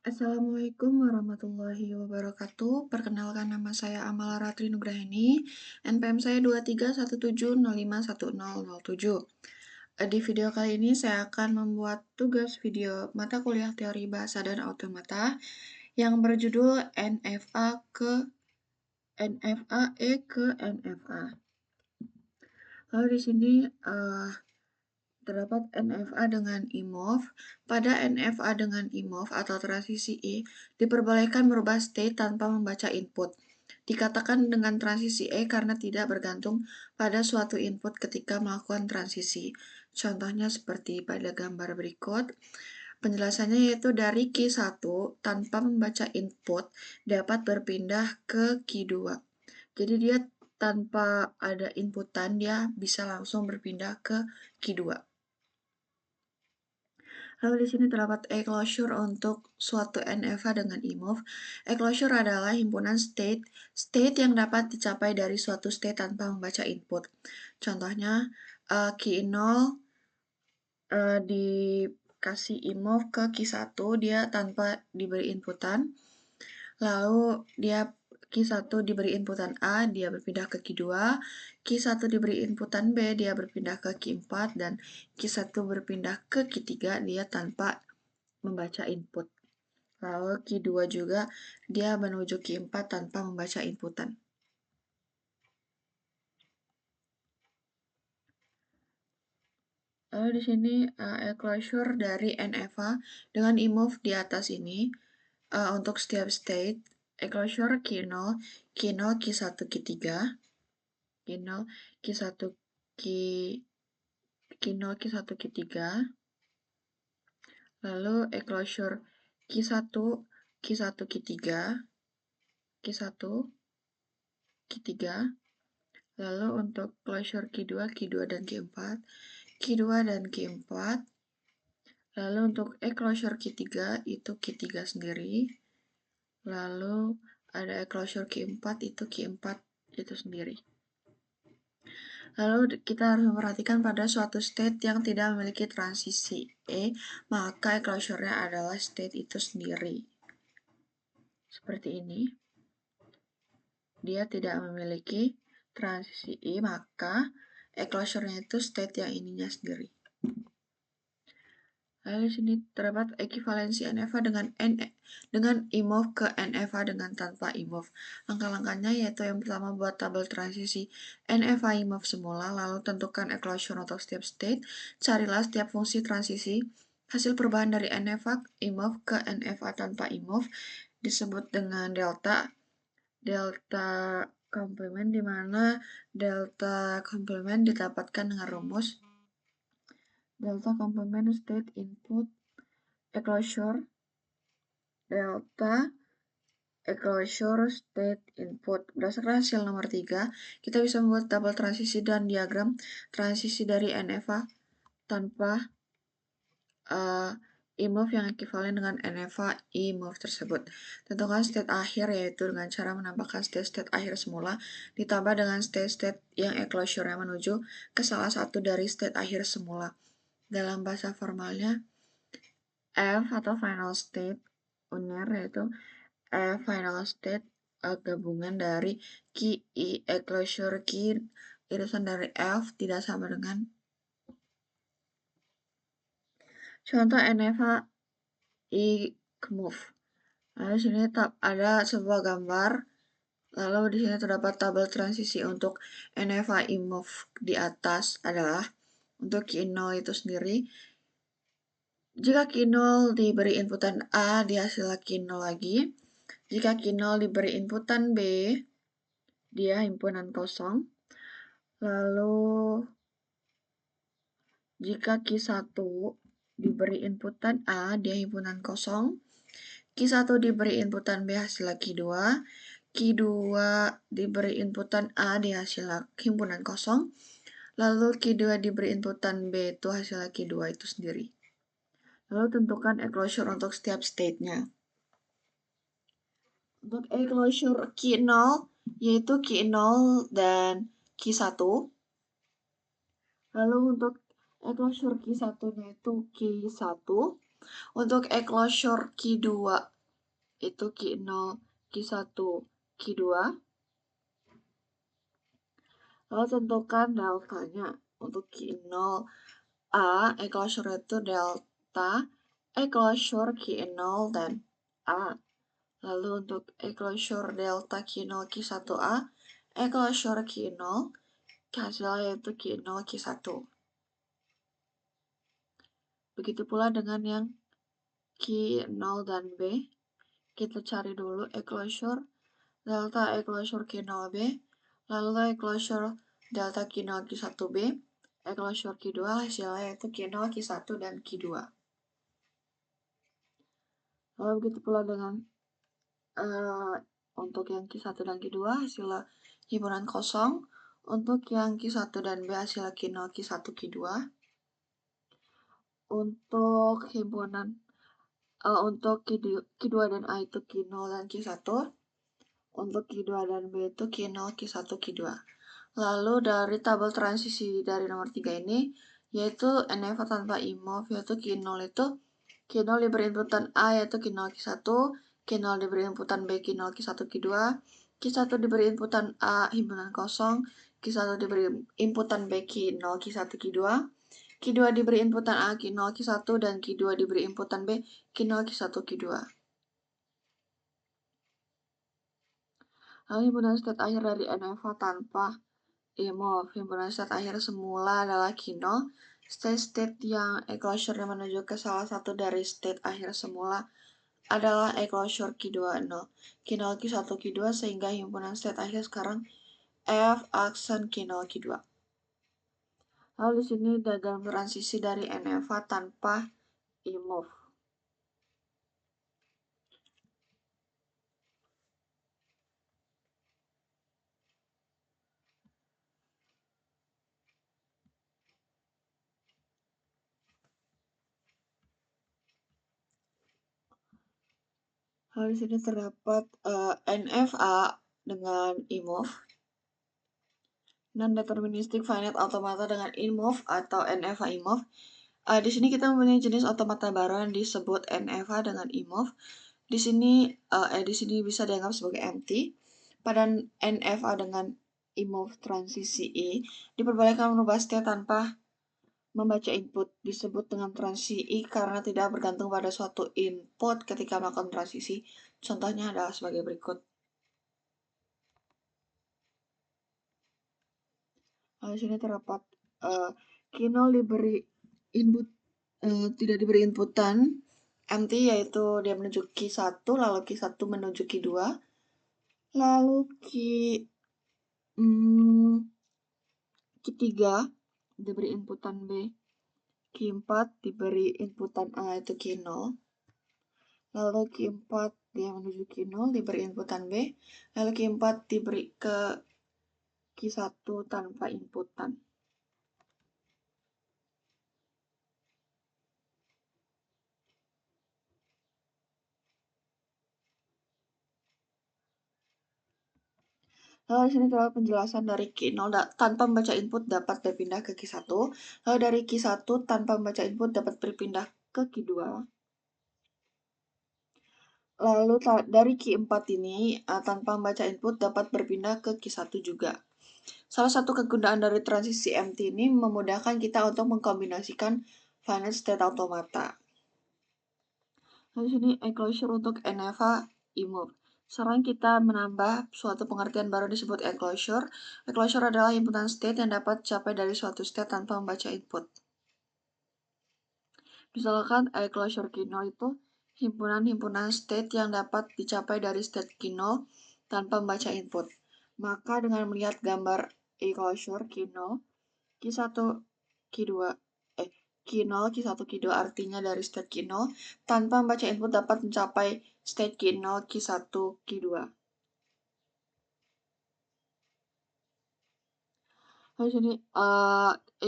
Assalamualaikum warahmatullahi wabarakatuh. Perkenalkan, nama saya Amala Ratri Nugraheni. NPM saya 2317051007. Di video kali ini saya akan membuat tugas video mata kuliah teori bahasa dan automata yang berjudul NFA Lalu di sini terdapat NFA dengan IMOV. Pada NFA dengan IMOV atau transisi E, diperbolehkan merubah state tanpa membaca input. Dikatakan dengan transisi E karena tidak bergantung pada suatu input ketika melakukan transisi. Contohnya seperti pada gambar berikut. Penjelasannya yaitu dari Q1 tanpa membaca input dapat berpindah ke Q2. Jadi dia tanpa ada inputan, dia bisa langsung berpindah ke Q2. Lalu di sini terdapat E-closure untuk suatu NFA dengan IMOV. E-closure adalah himpunan state yang dapat dicapai dari suatu state tanpa membaca input. Contohnya, key 0 dikasih IMOV ke key 1, dia tanpa diberi inputan. Lalu dia Q1 diberi inputan A, dia berpindah ke Q2. Q1 diberi inputan B, dia berpindah ke Q4. Dan Q1 berpindah ke Q3, dia tanpa membaca input. Lalu Q2 juga, dia menuju Q4 tanpa membaca inputan. Lalu di sini E-closure dari NFA dengan IMOV di atas ini. Untuk setiap state, E-closure Q0, Q0, Q1, Q3, Q0, Q1, Q0, Q1, Q3, lalu E-closure Q1, Q1, Q3, Q1, Q3, lalu untuk closure Q2, Q2 dan Q4, Q2 dan Q4, lalu untuk E-closure Q3 itu Q3 sendiri, lalu ada E-closure Q4 itu Q4 itu sendiri. Lalu kita harus memperhatikan pada suatu state yang tidak memiliki transisi E, maka E-closure-nya adalah state itu sendiri. Seperti ini. Dia tidak memiliki transisi E, maka E-closure-nya itu state yang ininya sendiri. Lalu di sini terdapat ekivalensi NFA dengan IMOV ke NFA dengan tanpa IMOV. Langkah-langkahnya yaitu yang pertama, buat tabel transisi NFA IMOV semula, lalu tentukan E-closure untuk setiap state, carilah setiap fungsi transisi. Hasil perubahan dari NFA IMOV ke NFA tanpa IMOV disebut dengan delta komplement, di mana delta komplement didapatkan dengan rumus delta komplement state input E-closure delta E-closure state input. Berdasarkan hasil nomor 3, kita bisa membuat tabel transisi dan diagram transisi dari NFA tanpa IMOV yang ekivalen dengan NFA IMOV tersebut. Tentukan state akhir, yaitu dengan cara menambahkan state-state akhir semula ditambah dengan state-state yang E-closure-nya menuju ke salah satu dari state akhir semula. Dalam bahasa formalnya, F atau final state UNER yaitu F final state gabungan dari key I E-closure key irisan dari F tidak sama dengan contoh NFA IMOV. Lalu di sini ada sebuah gambar. Lalu di sini terdapat tabel transisi untuk NFA IMOV di atas adalah untuk Q0 itu sendiri. Jika Q0 diberi inputan A, dihasilkan Q0 lagi. Jika Q0 diberi inputan B, dia himpunan kosong. Lalu jika Q1 diberi inputan A, dia himpunan kosong. Q1 diberi inputan B, hasilnya Q2. Q2 diberi inputan A, dia hasilnya himpunan kosong. Lalu Q2 diberi inputan B, itu hasilnya Q2 itu sendiri. Lalu tentukan E-closure untuk setiap state-nya. Untuk E-closure Q0, yaitu Q0 dan Q1. Lalu untuk E-closure Q1 yaitu Q1. Untuk E-closure Q2 itu Q0, Q1, Q2. Lalu tentukan deltanya. Untuk Q0 A, closure itu delta closure Q0 dan A. Lalu untuk closure delta Q0 Q1A, closure Q0, hasilnya yaitu Q0 Q1. Begitu pula dengan yang Q0 dan B. Kita cari dulu closure delta closure Q0B, lalu closure delta Q0 Q1B, closure Q2, hasilnya yaitu Q0 Q1 dan Q2. Lalu begitu pula dengan untuk yang Q1 dan Q2 hasilnya himpunan kosong. Untuk yang Q1 dan B hasilnya Q0 Q1 Q2. Untuk himpunan untuk Q2 dan A itu Q0 dan Q1. Untuk Q2 dan B itu Q0 Q1 Q2. Lalu dari tabel transisi dari nomor 3 ini, yaitu NFA tanpa IMOV, yaitu Q0 itu Q0 diberi inputan A yaitu Q0 Q1, Q0 diberi inputan B Q0 Q1 Q2, Q1 diberi inputan A himpunan kosong, Q1 diberi inputan B Q0 Q1 Q2, Q2 diberi inputan A Q0 Q1 dan Q2 diberi inputan B Q0 Q1 Q2. Lalu himpunan state akhir dari NFA tanpa IMOV. Himpunan state akhir semula adalah Q0. State yang closure-nya menuju ke salah satu dari state akhir semula adalah closure Q2 0. Q0 Q1 Q2 sehingga himpunan state akhir sekarang F aksen Q0 Q2. Lalu di sini diagram transisi dari NFA tanpa IMOV. Lalu di sini terdapat NFA dengan IMOV, non-deterministic finite automata dengan IMOV atau NFA IMOV. Di sini kita mempunyai jenis automata baru yang disebut NFA dengan IMOV. Di sini bisa dianggap sebagai empty. Pada NFA dengan IMOV transisi I diperbolehkan merubah state tanpa membaca input, disebut dengan transisi I karena tidak bergantung pada suatu input ketika melakukan transisi. Contohnya adalah sebagai berikut. Di sini terdapat Q0 diberi input tidak diberi inputan empty, yaitu dia menuju Q1, lalu Q1 menuju Q2, lalu Q3 diberi inputan B, Q4 diberi inputan A yaitu Q0, lalu Q4 dia menuju Q0 diberi inputan B, lalu Q4 diberi ke Q1 tanpa inputan. Lalu di sini terdapat penjelasan dari Q0 tanpa membaca input dapat berpindah ke Q1. Lalu dari Q1 tanpa membaca input dapat berpindah ke Q2. Lalu dari Q4 ini tanpa membaca input dapat berpindah ke Q1 juga. Salah satu kegunaan dari transisi empty ini memudahkan kita untuk mengkombinasikan finite state automata. Lalu di sini closure untuk NFA IMOV. Sekarang kita menambah suatu pengertian baru disebut closure. Closure adalah himpunan state yang dapat dicapai dari suatu state tanpa membaca input. Misalkan closure Q0 itu himpunan-himpunan state yang dapat dicapai dari state Q0 tanpa membaca input. Maka dengan melihat gambar closure Q0, Q1, Q2, Q0, Q1, Q2 artinya dari state Q0 tanpa membaca input dapat mencapai state Q0, Q1, Q2. Lalu sini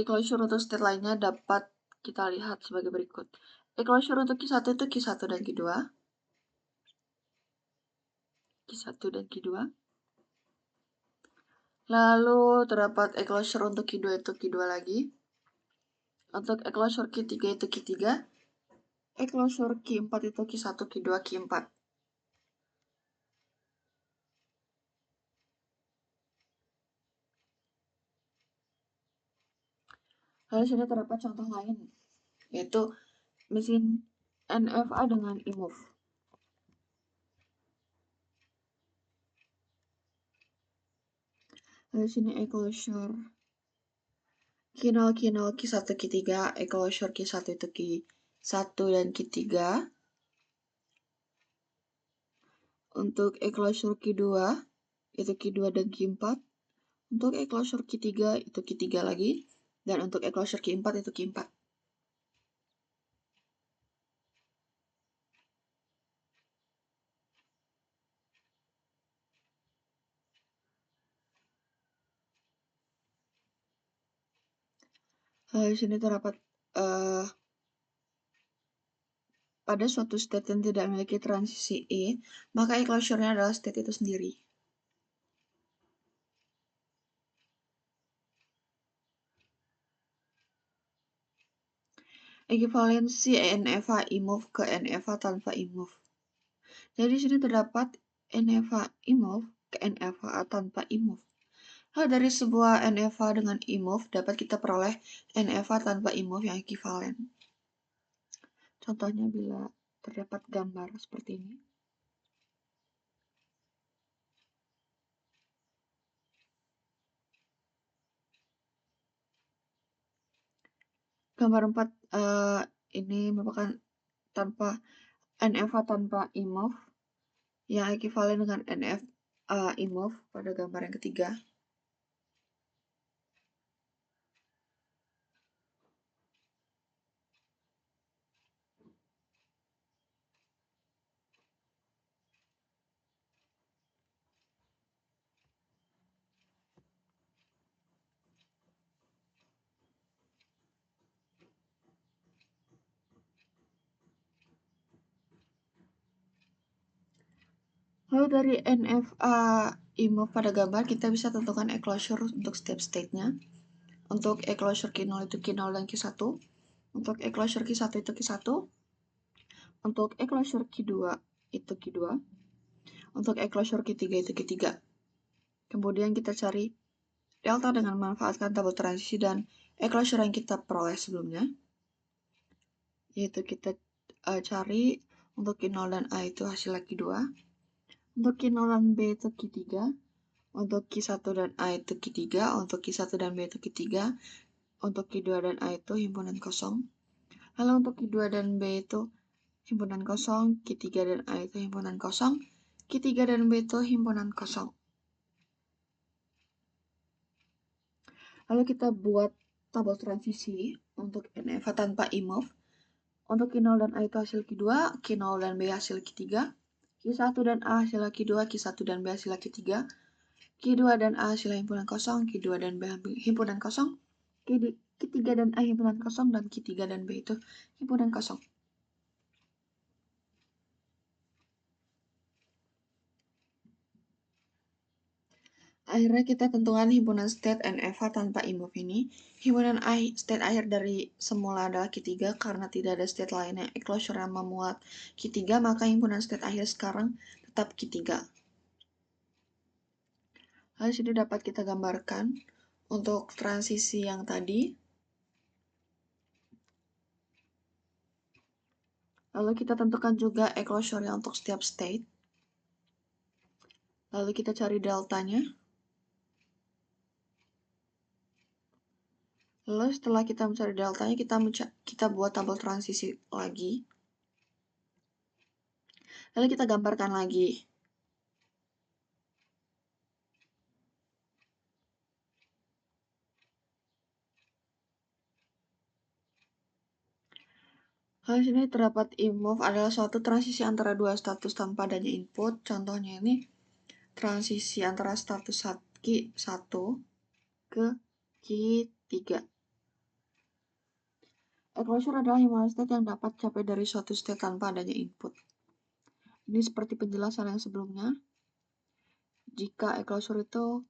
closure untuk state lainnya dapat kita lihat sebagai berikut. Closure untuk Q1 itu Q1 dan Q2. Q1 dan Q2. Lalu terdapat closure untuk Q2 itu Q2 lagi. Untuk closure Q3 itu Q3. Closure Q4 itu Q1, Q2, Q4. Lalu sudah terdapat contoh lain, yaitu mesin NFA dengan eMove. Lalu sini enclosure Q0, Q0, Q1, Q3, enclosure Q1 itu Q1 dan Q3. Untuk enclosure Q2 itu Q2 dan Q4. Untuk enclosure Q3 itu Q3 lagi. Dan untuk enclosure Q4 itu Q4. Di sini terdapat pada suatu state yang tidak memiliki transisi E, maka enclosure-nya adalah state itu sendiri. Ekivalensi NFA eMove ke NFA tanpa eMove. Jadi di sini terdapat NFA eMove ke NFA tanpa eMove. Lalu dari sebuah NFA dengan eMove dapat kita peroleh NFA tanpa eMove yang ekivalen. Contohnya bila terdapat gambar seperti ini. Gambar 4 ini merupakan NFA tanpa eMove yang ekivalen dengan NFA eMove pada gambar yang ketiga. Lalu dari NFA eMove pada gambar kita bisa tentukan enclosure untuk setiap state-nya. Untuk enclosure Q0 itu Q0 dan Q1. Untuk enclosure Q1 itu Q1. Untuk enclosure Q2 itu Q2. Untuk enclosure Q3 itu Q3. Kemudian kita cari delta dengan memanfaatkan tabel transisi dan enclosure yang kita peroleh sebelumnya. Yaitu kita cari untuk Q0 dan A itu hasilnya Q2. Untuk Q0 dan B itu Q3. Untuk Q1 dan A itu Q3. Untuk Q1 dan B itu Q3. Untuk Q2 dan A itu himpunan kosong. Lalu untuk Q2 dan B itu himpunan kosong, Q3 dan A itu himpunan kosong, Q3 dan B itu himpunan kosong. Lalu kita buat tabel transisi untuk NFA tanpa eMove. Untuk Q0 dan A itu hasil Q2, Q0 dan B hasil Q3, Q1 dan A hasil Q2, Q1 dan B hasil Q3, Q2 dan A hasil himpunan kosong, Q2 dan B himpunan kosong, Q3 dan A himpunan kosong, dan Q3 dan B itu himpunan kosong. Akhirnya kita tentukan himpunan state NFA tanpa eMove ini. Himpunan state akhir dari semula adalah Q3 karena tidak ada state lain yang enclosure yang memuat Q3, maka himpunan state akhir sekarang tetap Q3. Lalu sini dapat kita gambarkan untuk transisi yang tadi. Lalu kita tentukan juga enclosure-nya untuk setiap state. Lalu kita cari deltanya. Lalu setelah kita mencari deltanya, kita buat tabel transisi lagi. Lalu kita gambarkan lagi. Hal sini terdapat eMove adalah suatu transisi antara dua status tanpa adanya input. Contohnya ini transisi antara status Q1 ke Q3. Enclosure adalah himpunan state yang dapat capai dari suatu state tanpa adanya input. Ini seperti penjelasan yang sebelumnya. Jika enclosure itu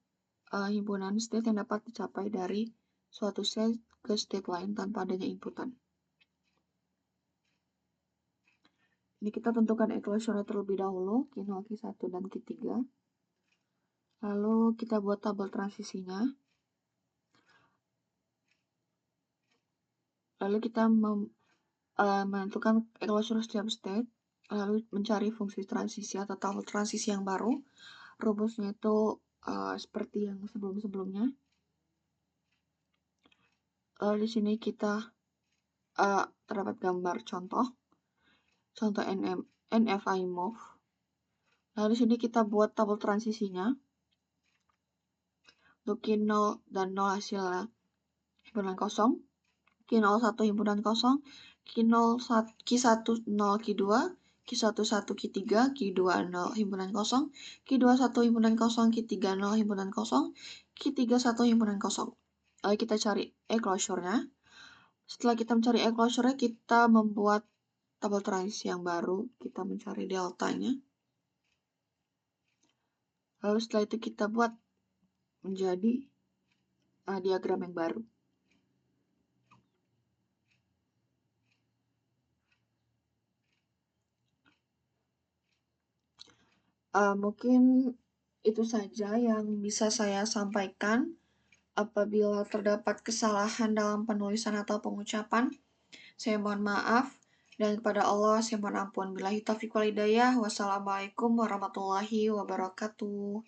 himpunan state yang dapat dicapai dari suatu state ke state lain tanpa adanya inputan. Ini kita tentukan enclosure terlebih dahulu, Q0, Q1, dan Q3. Lalu kita buat tabel transisinya. Lalu kita menentukan closure setiap state, lalu mencari fungsi transisi atau tabel transisi yang baru. Rumusnya itu seperti yang sebelum-sebelumnya. Lalu di sini kita terdapat gambar contoh NFI move. Lalu di sini kita buat tabel transisinya. Untuk Q0 dan 0 hasilnya himpunan kosong, Q01 himpunan kosong, Q1 0 Q2, Q11 Q3, Q20 himpunan kosong, Q21 himpunan kosong, Q30 himpunan kosong, Q31 himpunan kosong. Lalu kita cari closure-nya. Setelah kita mencari closure-nya, kita membuat tabel transisi yang baru. Kita mencari deltanya. Lalu setelah itu kita buat menjadi diagram yang baru. Mungkin itu saja yang bisa saya sampaikan. Apabila terdapat kesalahan dalam penulisan atau pengucapan, saya mohon maaf. Dan kepada Allah saya mohon ampun. Billahi taufiq wal hidayah. Wassalamualaikum warahmatullahi wabarakatuh.